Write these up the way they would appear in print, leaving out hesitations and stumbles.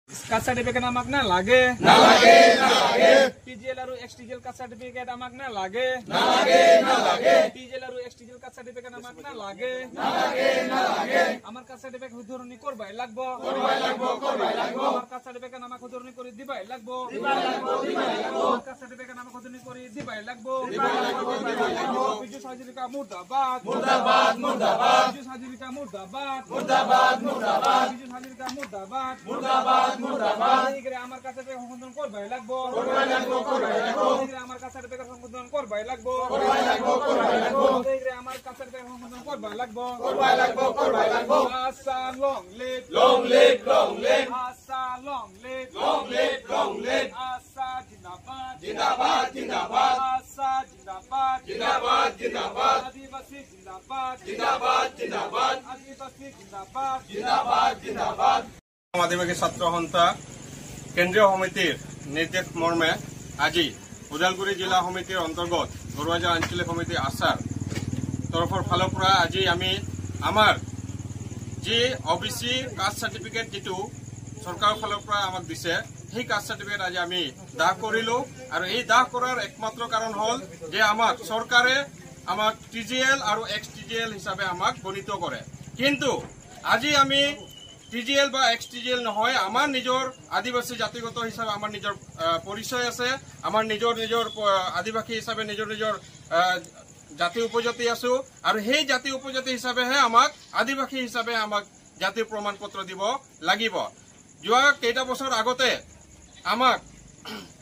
caste certificate আমাক না লাগে টিজিএল আৰু এক্সটিজিএল কাস্ট সাৰ্টিফিকেট আমাক না লাগে টিজিএল আৰু এক্সটিজিএল কাস্ট সাৰ্টিফিকেট আমাক না লাগে আমাৰ কাস্ট সাৰ্টিফিকেট হুদুৰনি কৰবাই লাগবো আমাৰ কাস্ট সাৰ্টিফিকেট আমাক হুদুৰনি কৰি দিবাই লাগবো আমাৰ কাস্ট সাৰ্টিফিকেট আমাক হুদুৰনি কৰি দিবাই লাগবো বিজু হাজরিকা মুর্দাবাদ বিজু হাজরিকা মুর্দাবাদ বিজু হাজরিকা মুর্দাবাদ আমার কাছে সংশোধন করবাই লাগবো আমার কাছে সংশোধন করবাই লাগবো আমার কাছে সংশোধন করবাই লাগবো আশা লং লিভ আশা লং লিভ আশা জিন্দাবাদ আশা জিন্দাবাদ আদিবাসী জিন্দাবাদ আদিবাসী জিন্দাবাদ আদিবাসী ছাত্ৰ সন্থা কেন্দ্ৰীয় সমিতিৰ নিৰ্দেশ মৰ্মে আজি ওদালগুৰি জিলা সমিতিৰ অন্তৰ্গত বৰুৱাজা আঞ্চলিক সমিতি আছাৰ তৰফৰ ফালৰ পৰা আজি আমি আমাৰ যি অবিচি কাষ্ট সাৰ্টিফিকেট যিটো চৰকাৰৰ ফালৰ পৰা আমাক দিছে সেই কাষ্ট সাৰ্টিফিকেট আজি আমি দাহ কৰিলো আৰু এই দাহ কৰাৰ একমাত্ৰ কাৰণ হ'ল যে আমাক চৰকাৰে আমাক টিজিএল আৰু এক্সটিজিএল হিচাপে আমাক গণিত কৰে কিন্তু আজি আমি টিজিএল বা এক্সটিজিএল নহয় আমাৰ নিজৰ আদিবাসী জাতিগত হিচাপে আমাৰ নিজৰ পৰিচয় আছে আমাৰ নিজৰ আদিবাসী হিচাপে নিজৰ জাতি উপজাতি আছো আৰু সেই জাতি উপজাতি হিচাপেহে আমাক আদিবাসী হিচাপে আমাক জাতিৰ প্ৰমাণ পত্ৰ দিব লাগিব যোৱা কেইটা বছৰ আগতে আমাক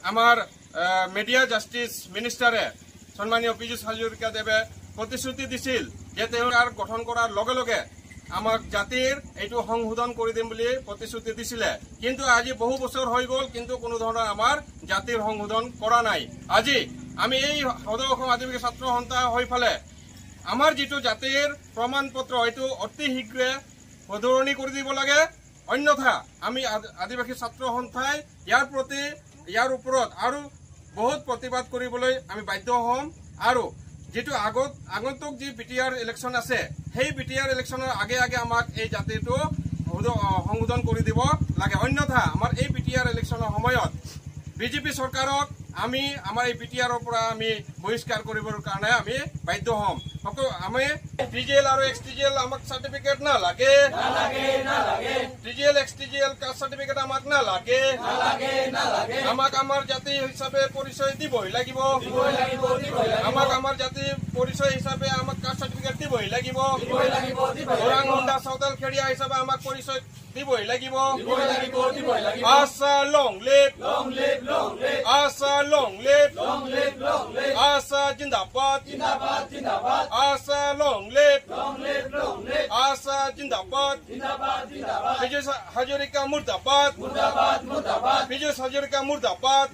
আমাৰ মিডিয়া জাষ্টিস মিনিষ্টাৰে সন্মানীয় পীযুষ হাজৰিকাদেৱে প্ৰতিশ্ৰুতি দিছিল যে তেওঁৰ গঠন কৰাৰ লগে লগে আমাক জাতিৰ এইটো সংশোধন কৰি দিম বুলি প্ৰতিশ্ৰুতি দিছিলে কিন্তু আজি বহু বছৰ হৈ গ'ল কিন্তু কোনো ধৰণৰ আমাৰ জাতিৰ সংশোধন কৰা নাই আজি আমি এই সদৌ অসম আদিবাসী ছাত্ৰ সন্থা হৈ ফালে আমাৰ যিটো জাতিৰ প্ৰমাণ পত্ৰ এইটো অতি শীঘ্ৰে সদৰণি কৰি দিব লাগে অন্যথা আমি আদিবাসী ছাত্ৰ সন্থাই ইয়াৰ ওপৰত আৰু বহুত প্ৰতিবাদ কৰিবলৈ আমি বাধ্য হ'ম আৰু যেটো আগন্তুক যি বিটিআৰ ইলেকশন আছে সেই বিটিআৰ ইলেকশনৰ আগে আমাক এই জাতিটো সংশোধন কৰি দিব লাগে অন্যথা আমাৰ এই বিটিআৰ ইলেকশনৰ সময়ত বিজেপি চৰকাৰক আমি আমাৰ এই বিটিআৰৰ পৰা আমি বহিষ্কাৰ কৰিবৰ কাৰণে আমি বাধ্য হ'ম আমি টিজিএল আৰু এক্সটিজিএল আমাক সাৰ্টিফিকেট না লাগে টিজিএল এক্সটিজিএল কাষ্ট সাৰ্টিফিকেট আমাক না লাগে আমাক আমাৰ জাতি হিচাপে পৰিচয় দিবই লাগিব আমাক আমাৰ জাতি পৰিচয় হিচাপে আমাক কাষ্ট সাৰ্টিফিকেট দিবই লাগিব ওৰাং মুণ্ডা সাঁওতাল খেৰিয়া হিচাপে আমাক পৰিচয় দিবই লাগিব আশা লং লিভ আশা লং লিভ আশা জিন্দাবাদ আশা লং লিভ আশা জিন্দাবাদ পীযুষ হাজৰিকা মুৰ্দাবাদ পীযুষ হাজৰিকা মুৰ্দাবাদ